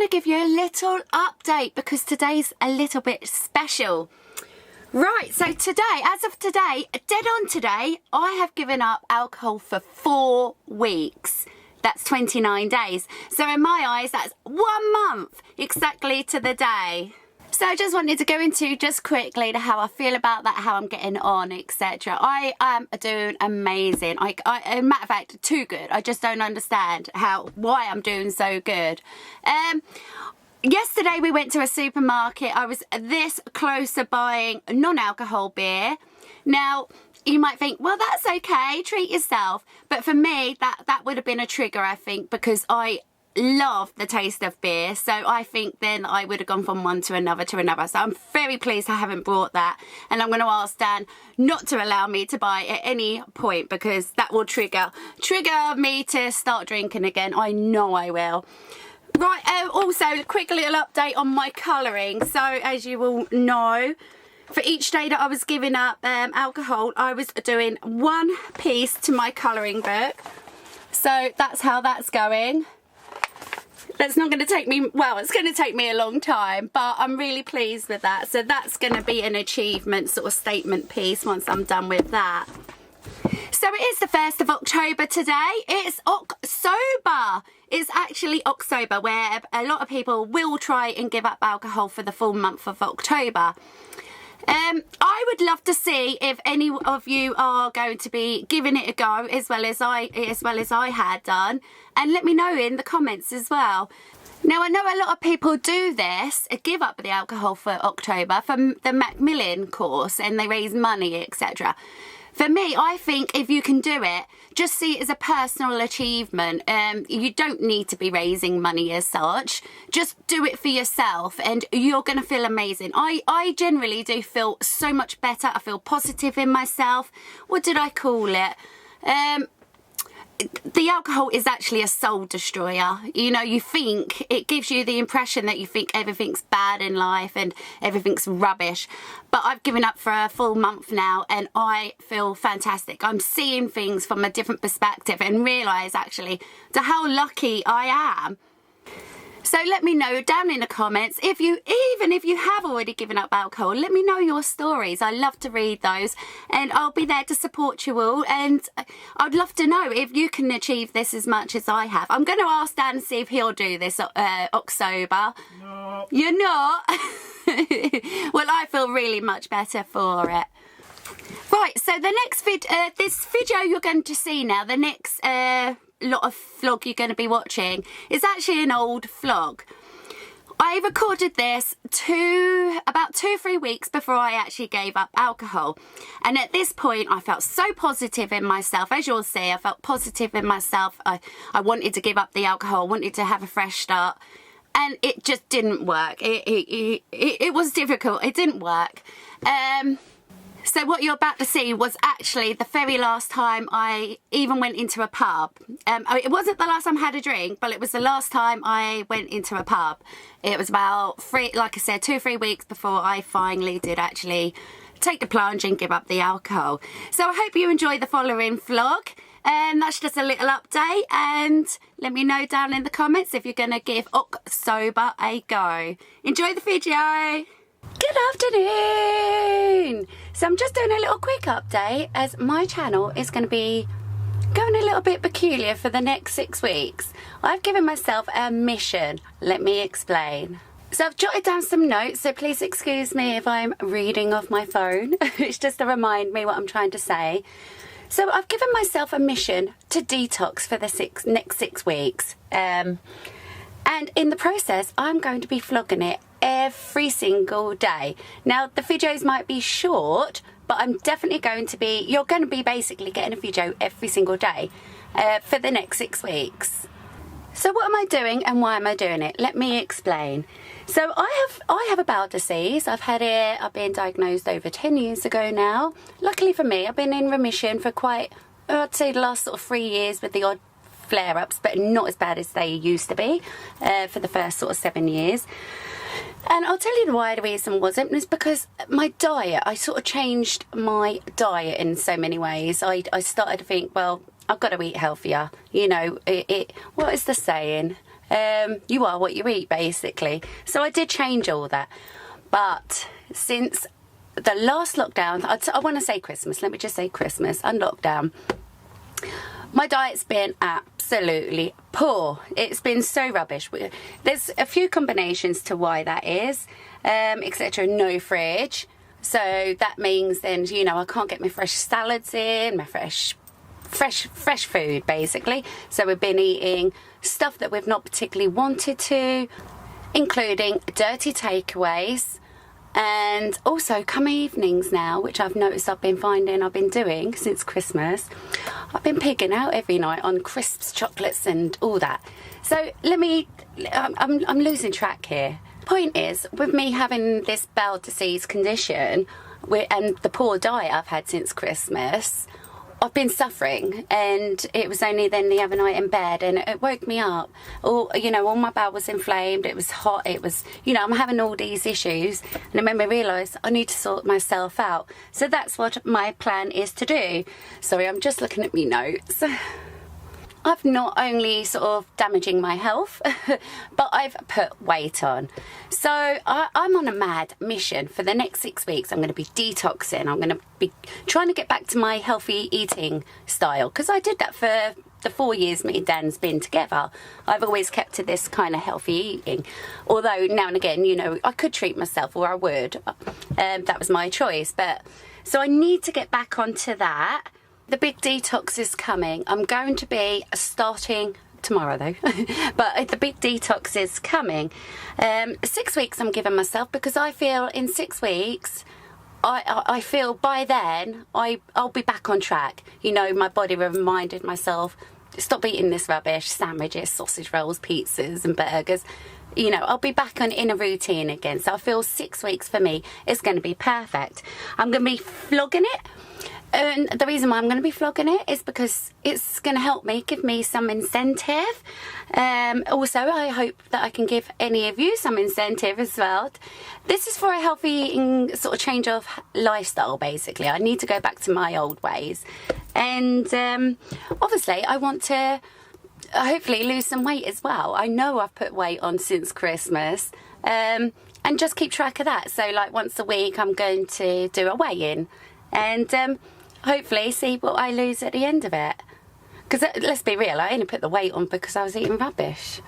to give you a little update because today's a little bit special. Right, so today, as of today, dead on today, I have given up alcohol for 4 weeks. That's 29 days. So in my eyes, that's 1 month exactly to the day. So I just wanted to go into just quickly to how I feel about that, how I'm getting on, etc. I am doing amazing. As a matter of fact, too good. I just don't understand why I'm doing so good. Yesterday we went to a supermarket. I was this close to buying non-alcohol beer. Now, you might think, well, that's okay, treat yourself. But for me, that would have been a trigger, I think, because I love the taste of beer. So I think then I would have gone from one to another to another. So I'm very pleased I haven't brought that. And I'm going to ask Dan not to allow me to buy at any point because that will trigger me to start drinking again. I know I will. Right, also a quick little update on my colouring. So as you all know, for each day that I was giving up alcohol, I was doing 1 piece to my colouring book. So that's how that's going. That's not going to take me, well, it's going to take me a long time, but I'm really pleased with that. So that's going to be an achievement sort of statement piece once I'm done with that. So it is the 1st of October today. It's Ocsober. It's actually Ocsober, where a lot of people will try and give up alcohol for the full month of October. I would love to see if any of you are going to be giving it a go as well as I had done, and let me know in the comments as well. Now, I know a lot of people do this, give up the alcohol for October from the Macmillan course, and they raise money, etc. For me, I think if you can do it, just see it as a personal achievement. You don't need to be raising money as such. Just do it for yourself and you're going to feel amazing. I generally do feel so much better. I feel positive in myself. What did I call it? The alcohol is actually a soul destroyer. You know, it gives you the impression that you think everything's bad in life and everything's rubbish. But I've given up for a full month now and I feel fantastic. I'm seeing things from a different perspective and realise actually how lucky I am. So let me know down in the comments, even if you have already given up alcohol, let me know your stories. I love to read those and I'll be there to support you all. And I'd love to know if you can achieve this as much as I have. I'm going to ask Dan to see if he'll do this October. No. You're not? Well, I feel really much better for it. Right, so the next this video you're going to see now, the next lot of vlog you're going to be watching is actually an old vlog. I recorded this about 2-3 weeks before I actually gave up alcohol, and at this point I felt so positive in myself. As you'll see, I felt positive in myself. I wanted to give up the alcohol, wanted to have a fresh start, and it just didn't work. It was difficult. It didn't work. So what you're about to see was actually the very last time I even went into a pub. It wasn't the last time I had a drink, but it was the last time I went into a pub. It was about 2-3 weeks before I finally did actually take the plunge and give up the alcohol. So I hope you enjoy the following vlog. That's just a little update, and let me know down in the comments if you're going to give Ocsober a go. Enjoy the video. Good afternoon! So I'm just doing a little quick update as my channel is going to be going a little bit peculiar for the next 6 weeks. I've given myself a mission. Let me explain. So I've jotted down some notes, so please excuse me if I'm reading off my phone. It's just to remind me what I'm trying to say. So I've given myself a mission to detox for the next 6 weeks. And in the process, I'm going to be vlogging it every single day. Now the videos might be short, but I'm definitely you're going to be basically getting a video every single day for the next 6 weeks. So what am I doing and why am I doing it? Let me explain. So I have a bowel disease. I've been diagnosed over 10 years ago now. Luckily for me, I've been in remission for I'd say the last sort of 3 years with the odd flare-ups, but not as bad as they used to be for the first sort of 7 years. And I'll tell you why the reason was because my diet, I sort of changed my diet in so many ways. I started to think, well, I've got to eat healthier. You know, what is the saying? You are what you eat, basically. So I did change all that. But since the last lockdown, I want to say Christmas, let me just say Christmas and lockdown, my diet's been absolutely poor. It's been so rubbish. There's a few combinations to why that is, etc. No fridge. So that means then, you know, I can't get my fresh salads in, my fresh food, basically. So we've been eating stuff that we've not particularly wanted to, including dirty takeaways. And also come evenings now, which I've noticed I've been doing since Christmas, I've been pigging out every night on crisps, chocolates and all that. So I'm losing track here. Point is, with me having this bowel disease condition and the poor diet I've had since Christmas, I've been suffering, and it was only then the other night in bed and it woke me up. All my bowel was inflamed, it was hot, it was, I'm having all these issues, and it made me realise I need to sort myself out. So that's what my plan is to do. Sorry, I'm just looking at me notes. I've not only sort of damaging my health, but I've put weight on. So I'm on a mad mission. For the next 6 weeks, I'm going to be detoxing. I'm going to be trying to get back to my healthy eating style, because I did that for the 4 years me and Dan's been together. I've always kept to this kind of healthy eating. Although now and again, I could treat myself, or I would. That was my choice. So I need to get back onto that. The big detox is coming. I'm going to be starting tomorrow though, but the big detox is coming. 6 weeks I'm giving myself, because I feel in 6 weeks, I feel by then I'll be back on track. My body reminded myself, stop eating this rubbish, sandwiches, sausage rolls, pizzas and burgers. I'll be back in a routine again. So I feel 6 weeks for me is going to be perfect. I'm going to be flogging it. And the reason why I'm going to be flogging it is because it's going to help me, give me some incentive. Also, I hope that I can give any of you some incentive as well. This is for a healthy eating sort of change of lifestyle, basically. I need to go back to my old ways. And obviously, I want to hopefully lose some weight as well. I know I've put weight on since Christmas. And just keep track of that. So like once a week, I'm going to do a weigh-in. And hopefully see what I lose at the end of it. Because let's be real, I only put the weight on because I was eating rubbish.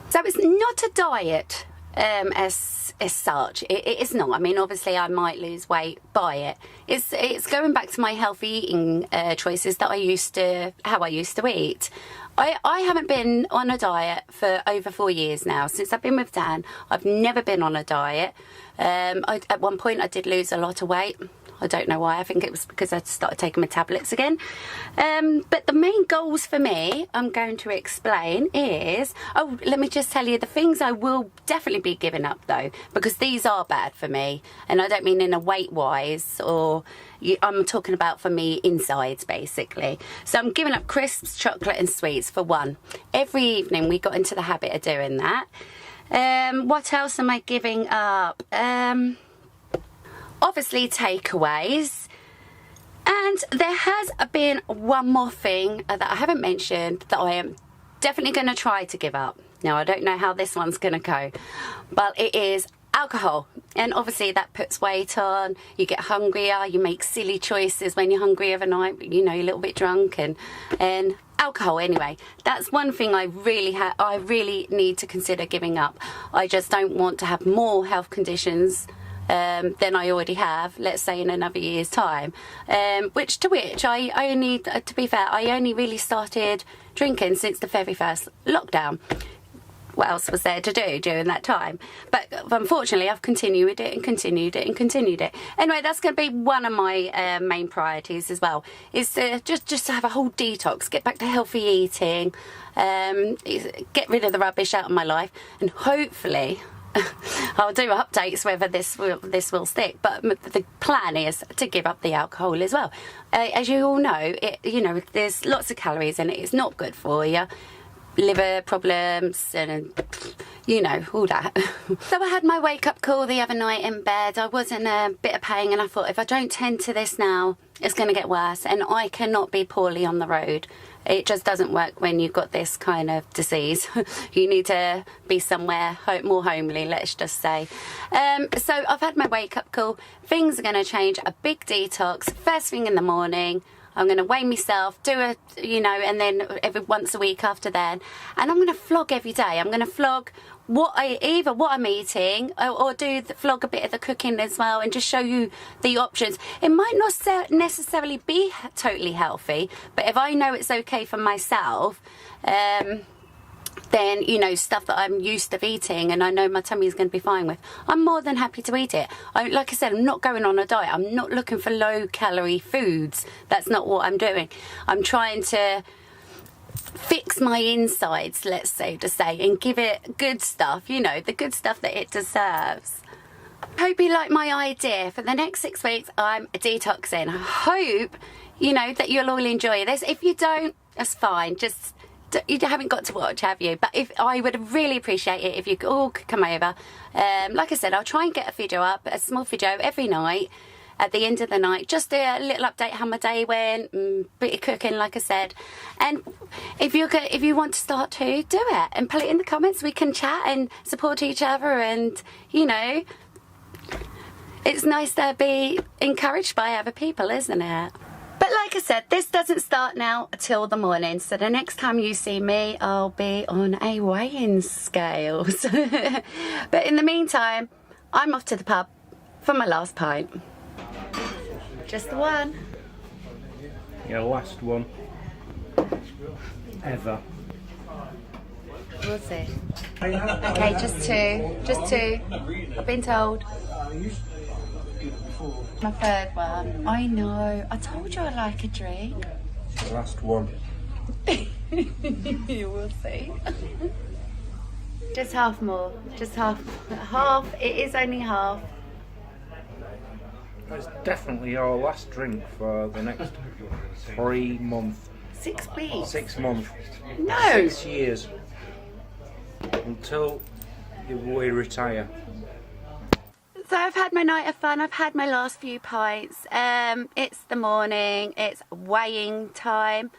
So it's not a diet as such. It is not. I mean, obviously I might lose weight by it. It's going back to my healthy eating choices that how I used to eat. I haven't been on a diet for over 4 years now. Since I've been with Dan, I've never been on a diet. At one point I did lose a lot of weight. I don't know why. I think it was because I started taking my tablets again. But the main goals for me, I'm going to explain is... Oh, let me just tell you the things I will definitely be giving up though, because these are bad for me. And I don't mean in a weight-wise, or... I'm talking about for me insides, basically. So I'm giving up crisps, chocolate and sweets for one. Every evening we got into the habit of doing that. What else am I giving up? Obviously takeaways, and there has been one more thing that I haven't mentioned that I am definitely going to try to give up. Now I don't know how this one's going to go, but it is alcohol. And obviously that puts weight on, you get hungrier, you make silly choices when you're hungry overnight, you're a little bit drunk, and alcohol anyway. That's one thing I really need to consider giving up. I just don't want to have more health conditions than I already have, let's say in another year's time. Which I only, to be fair, I only really started drinking since the very first lockdown. What else was there to do during that time? But unfortunately, I've continued it and continued it and continued it. Anyway, that's going to be one of my main priorities as well, is to just to have a whole detox, get back to healthy eating, get rid of the rubbish out of my life, and hopefully... I'll do updates whether this will stick, but the plan is to give up the alcohol as well. As you all know, there's lots of calories in it. It's not good for you. liver problems and you know, all that. So I had my wake-up call the other night in bed. I was in a bit of pain and I thought, if I don't tend to this now, it's going to get worse, and I cannot be poorly on the road. It just doesn't work when you've got this kind of disease. You need to be somewhere more homely, let's just say. So I've had my wake-up call. Things are going to change. A big detox first thing in the morning. I'm going to weigh myself, do a, you know, and then every once a week after then. And I'm going to vlog every day. I'm going to vlog either what I'm eating or vlog a bit of the cooking as well, and just show you the options. It might not necessarily be totally healthy, but if I know it's okay for myself, then, you know, stuff that I'm used to eating and I know my tummy is going to be fine with, I'm more than happy to eat it. Like I said, I'm not going on a diet. I'm not looking for low calorie foods. That's not what I'm doing. I'm trying to fix my insides, let's say, and give it good stuff, you know, the good stuff that it deserves. Hope you like my idea. For the next 6 weeks, I'm detoxing. I hope, you know, that you'll all enjoy this. If you don't, that's fine. Just, you haven't got to watch, have you? But if I would really appreciate it if you all could come over. Like I said, I'll try and get a video up, a small video every night at the end of the night, just a little update how my day went, bit of cooking, like I said. And if you want to start to do it and put it in the comments, we can chat and support each other, and you know, it's nice to be encouraged by other people, isn't it? But like I said, this doesn't start now till the morning, so the next time you see me, I'll be on a weighing scale. But in the meantime, I'm off to the pub for my last pint. Just the one. Your last one. Ever. We'll see. Okay, just two. Just two. I've been told. My third one. I know. I told you I like a drink. The last one. You will see. Just half more. Just half. Half. It is only half. It's definitely your last drink for the next 3 months. 6 weeks. 6 months. No. 6 years. Until we retire. So I've had my night of fun. I've had my last few pints. It's the morning. It's weighing time.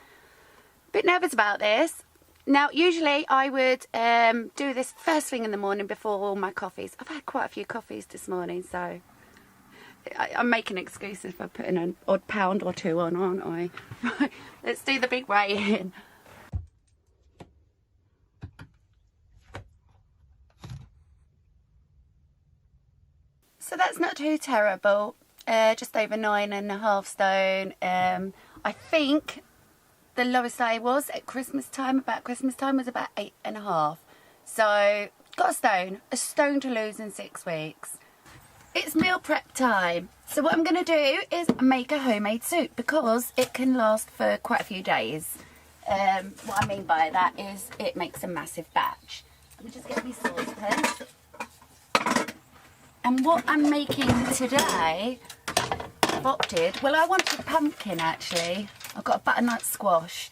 Bit nervous about this. Now, usually I would do this first thing in the morning before all my coffees. I've had quite a few coffees this morning, so I'm making excuses for putting an odd pound or two on, aren't I? Right, let's do the big weigh-in. So that's not too terrible. Just over 9.5 stone. I think the lowest I was at Christmas time, about Christmas time, was about 8.5. So got a stone to lose in 6 weeks. It's meal prep time. So what I'm going to do is make a homemade soup, because it can last for quite a few days. What I mean by that is it makes a massive batch. Let me just get my saucepan. And what I'm making today, I've opted, well, I wanted pumpkin actually. I've got a butternut squash.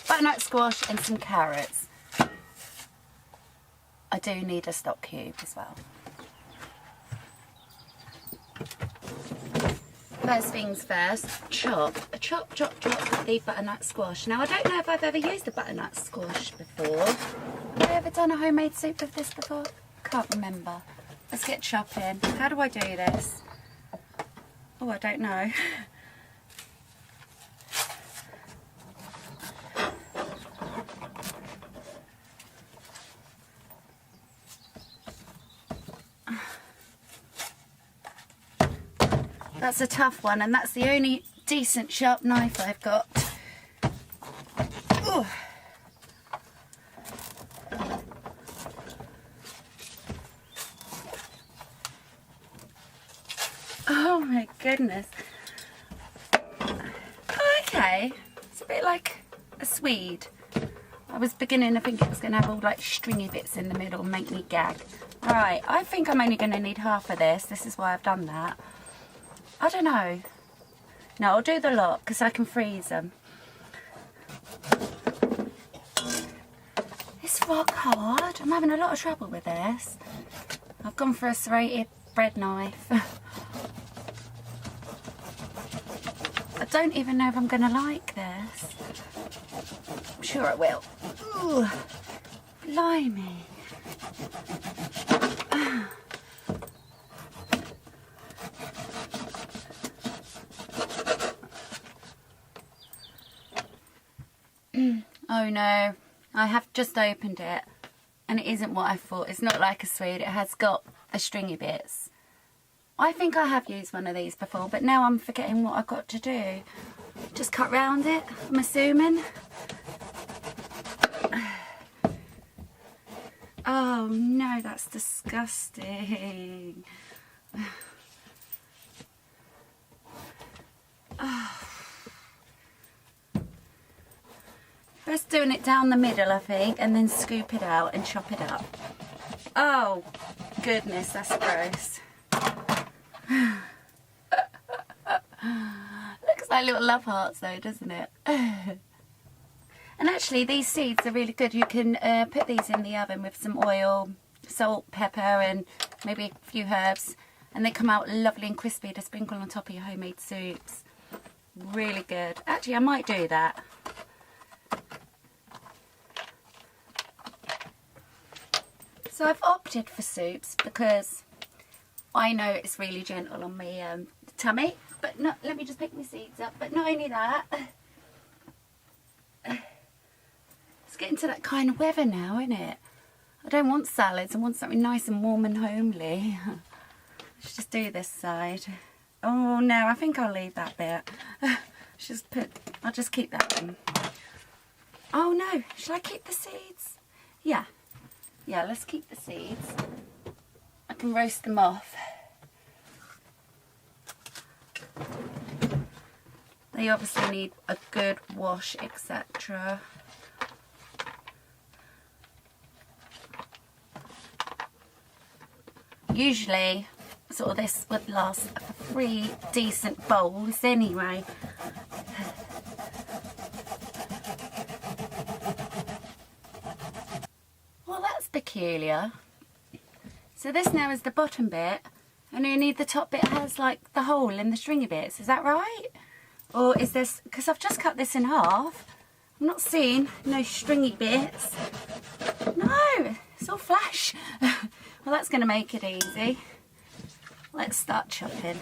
Butternut squash and some carrots. I do need a stock cube as well. First things first, chop the butternut squash. Now, I don't know if I've ever used a butternut squash before. Have I ever done a homemade soup with this before? Can't remember. Let's get chopping. How do I do this? Oh, I don't know. That's a tough one, and that's the only decent sharp knife I've got. Ooh. Oh my goodness. Okay, it's a bit like a Swede. I was beginning to think it was going to have all like stringy bits in the middle and make me gag. Alright, I think I'm only going to need half of this. This is why I've done that. I don't know. No, I'll do the lot because I can freeze them. It's rock hard. I'm having a lot of trouble with this. I've gone for a serrated bread knife. I don't even know if I'm going to like this. I'm sure I will. Ooh, blimey. Oh no, I have just opened it and it isn't what I thought. It's not like a sweet, it has got the stringy bits. I think I have used one of these before, but now I'm forgetting what I've got to do. Just cut round it, I'm assuming. Oh no, that's disgusting. Oh. First doing it down the middle, I think, and then scoop it out and chop it up. Oh, goodness, that's gross. Looks like little love hearts though, doesn't it? And actually, these seeds are really good. You can put these in the oven with some oil, salt, pepper, and maybe a few herbs. And they come out lovely and crispy to sprinkle on top of your homemade soups. Really good. Actually, I might do that. So I've opted for soups because I know it's really gentle on my tummy. But not, let me just pick my seeds up. But not only that, it's getting to that kind of weather now, isn't it? I don't want salads. I want something nice and warm and homely. Let's just do this side. Oh no, I think I'll leave that bit. I'll just keep that one. Oh no, should I keep the seeds? Yeah. Yeah, let's keep the seeds. I can roast them off. They obviously need a good wash, etc. Usually, sort of this would last for 3 decent bowls anyway. Well, that's peculiar. So this now is the bottom bit, and only the top bit has like the hole in the stringy bits. Is that right? Or is this, because I've just cut this in half, I'm not seeing no stringy bits. No, it's all flash. Well, that's going to make it easy. Let's start chopping.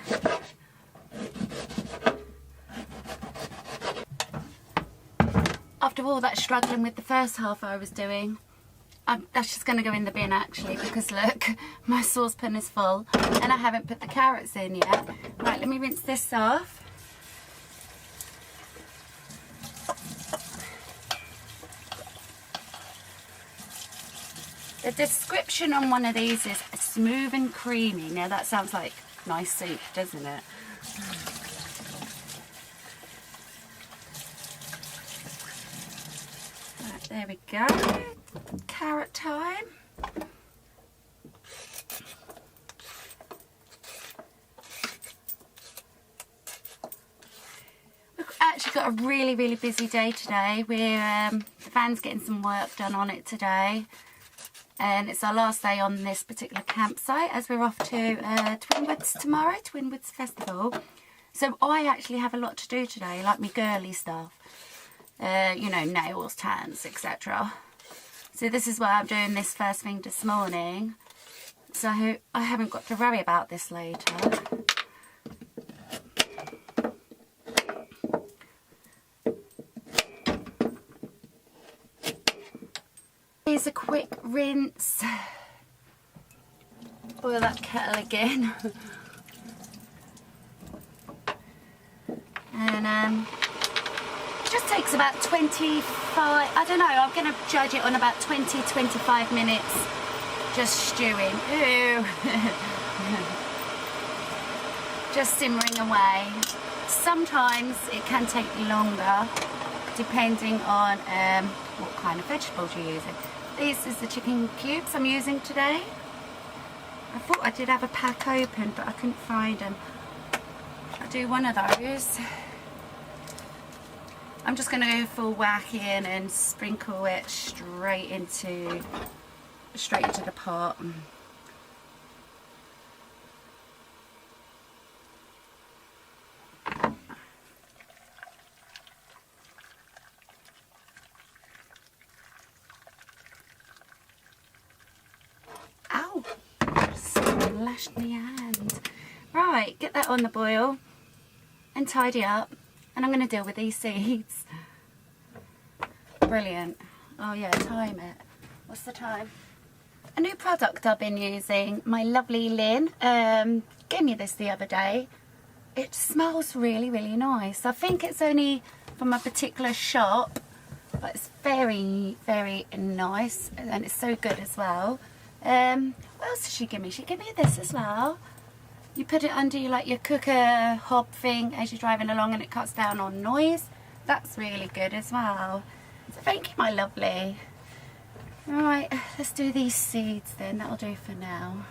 After all that struggling with the first half I was doing, that's just going to go in the bin actually, because look, my saucepan is full and I haven't put the carrots in yet. Right, let me rinse this off. The description on one of these is smooth and creamy. Now that sounds like nice soup, doesn't it? Right, there we go. Carrot time. We've actually got a really busy day today. The van's getting some work done on it today. And it's our last day on this particular campsite as we're off to Twinwoods tomorrow, Twinwoods Festival. So I actually have a lot to do today, like my girly stuff. You know, nails, tans, etc. So this is why I'm doing this first thing this morning. So I haven't got to worry about this later. Here's a quick rinse. Boil that kettle again. And it just takes about 25, I don't know, I'm going to judge it on about 20-25 minutes just stewing. Ooh. Just simmering away. Sometimes it can take longer depending on what kind of vegetables you're using. This is the chicken cubes I'm using today. I thought I did have a pack open, but I couldn't find them. I'll do one of those. I'm just going to go full whack in and sprinkle it straight into the pot. Ow! Someone lashed my hand. Right, get that on the boil and tidy up, and I'm going to deal with these seeds. Brilliant. Oh yeah, time it. What's the time? A new product I've been using, my lovely Lynn gave me this the other day. It smells really, really nice. I think it's only from a particular shop, but it's very, very nice, and it's so good as well. What else did she give me? She gave me this as well. You put it under your cooker hob thing as you're driving along, and it cuts down on noise. That's really good as well. So thank you, my lovely. Right, let's do these seeds then. That'll do for now.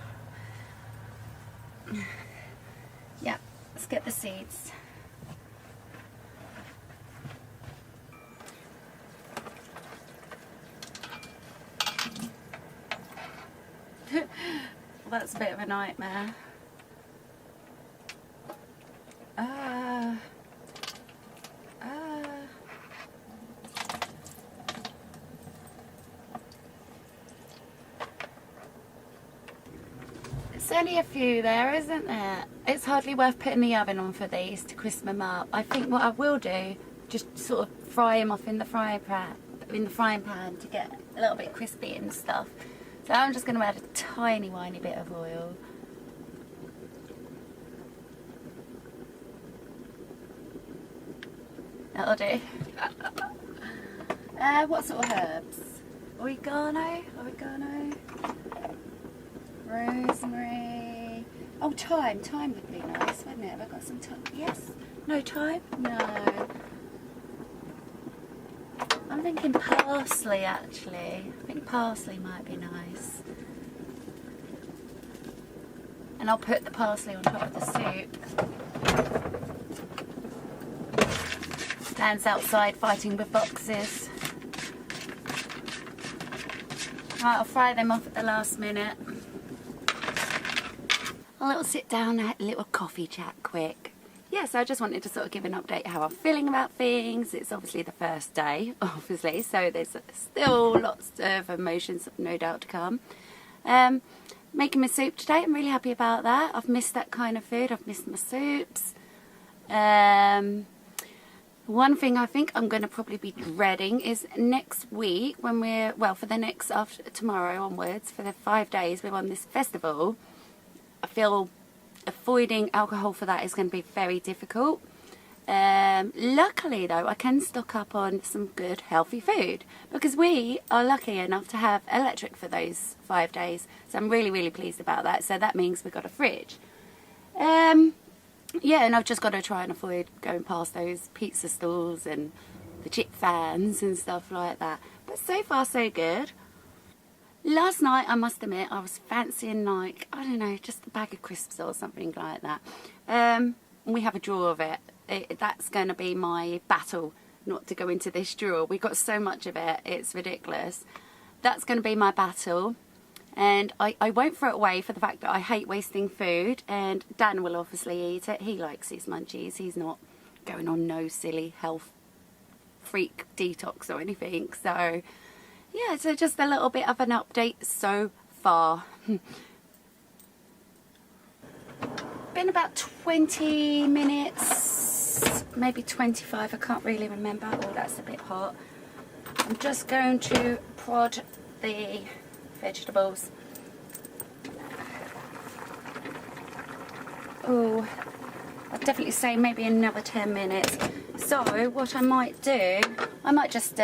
Yep, let's get the seeds. Well, that's a bit of a nightmare. There's only a few there, isn't there? It's hardly worth putting the oven on for these to crisp them up. I think what I will do, just sort of fry them off in the frying pan to get a little bit crispy and stuff. So I'm just going to add a tiny bit of oil. That'll do. What sort of herbs? Oregano, rosemary. Oh, thyme would be nice, wouldn't it? Have I got some thyme? Yes. No thyme? No. I'm thinking parsley, actually. I think parsley might be nice. And I'll put the parsley on top of the soup. Dan's outside fighting with boxes. Right, I'll fry them off at the last minute. A little sit down, a little coffee chat quick. Yeah, so I just wanted to sort of give an update how I'm feeling about things. It's obviously the first day, obviously, so there's still lots of emotions, no doubt, to come. Making my soup today, I'm really happy about that. I've missed that kind of food, I've missed my soups. One thing I think I'm going to probably be dreading is next week when we're, well, for the next, after tomorrow onwards, for the 5 days we're on this festival. I feel avoiding alcohol for that is going to be very difficult. Luckily though, I can stock up on some good healthy food because we are lucky enough to have electric for those 5 days. So I'm really pleased about that. So that means we've got a fridge. Yeah, and I've just got to try and avoid going past those pizza stalls and the chip fans and stuff like that. But so far so good. Last night, I must admit, I was fancying like, I don't know, just a bag of crisps or something like that. We have a drawer of it. That's going to be my battle, not to go into this drawer. We've got so much of it, it's ridiculous. That's going to be my battle. And I won't throw it away for the fact that I hate wasting food. And Dan will obviously eat it. He likes his munchies. He's not going on no silly health freak detox or anything. So yeah, so just a little bit of an update so far. Been about 20 minutes, maybe 25, I can't really remember. Oh, that's a bit hot. I'm just going to prod the vegetables. Oh, I'd definitely say maybe another 10 minutes. So what I might do, I might just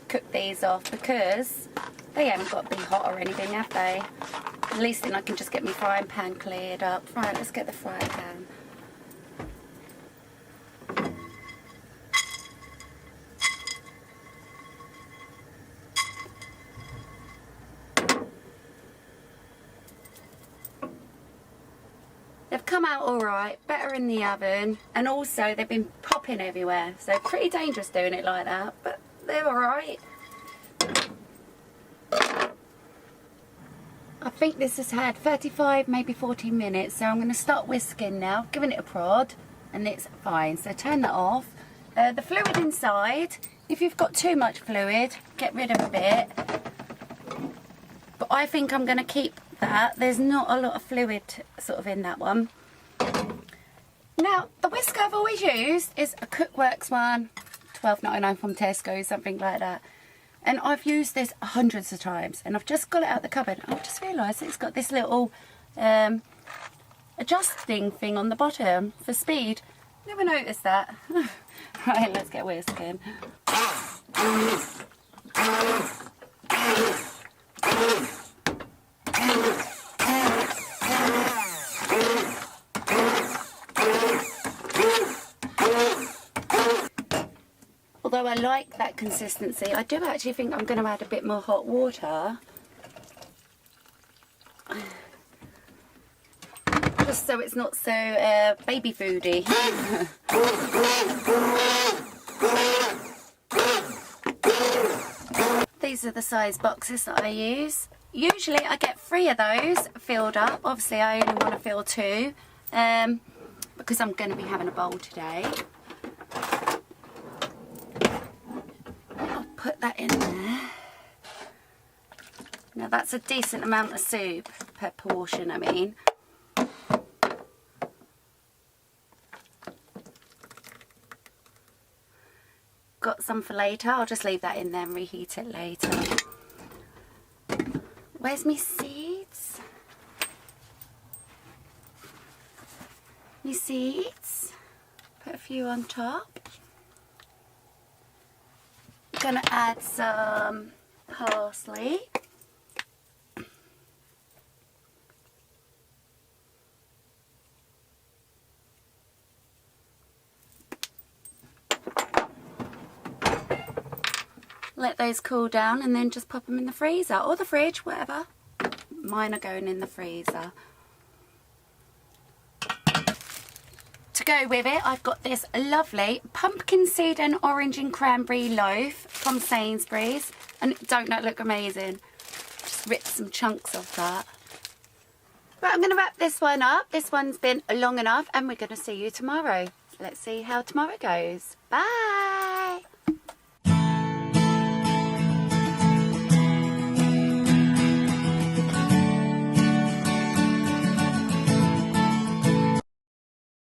cook these off because they haven't got to be hot or anything, have they? At least then I can just get my frying pan cleared up. Right, let's get the frying pan. They've come out alright, better in the oven, and also they've been properly popping everywhere. So pretty dangerous doing it like that, but they're alright. I think this has had 35, maybe 40 minutes, so I'm going to start whisking now, giving it a prod, and it's fine. So turn that off. The fluid inside, if you've got too much fluid, get rid of a bit. But I think I'm going to keep that. There's not a lot of fluid sort of in that one. Now, the whisker I've always used is a Cookworks one, £12.99 from Tesco, something like that. And I've used this hundreds of times, and I've just got it out the cupboard. I've just realised it's got this little adjusting thing on the bottom for speed. Never noticed that. Right, let's get whisking. Although I like that consistency, I do actually think I'm going to add a bit more hot water. Just so it's not so baby foody. These are the size boxes that I use. Usually I get 3 of those filled up. Obviously I only want to fill 2 because I'm going to be having a bowl today. I'll put that in there. Now that's a decent amount of soup per portion, I mean. Got some for later. I'll just leave that in there and reheat it later. Where's my seeds? My seeds. Put a few on top. I'm gonna add some parsley. Let those cool down and then just pop them in the freezer or the fridge, whatever. Mine are going in the freezer. To go with it, I've got this lovely pumpkin seed and orange and cranberry loaf from Sainsbury's, and don't that look amazing? Just ripped some chunks of that. But I'm going to wrap this one up. This one's been long enough, and we're going to see you tomorrow. Let's see how tomorrow goes. Bye!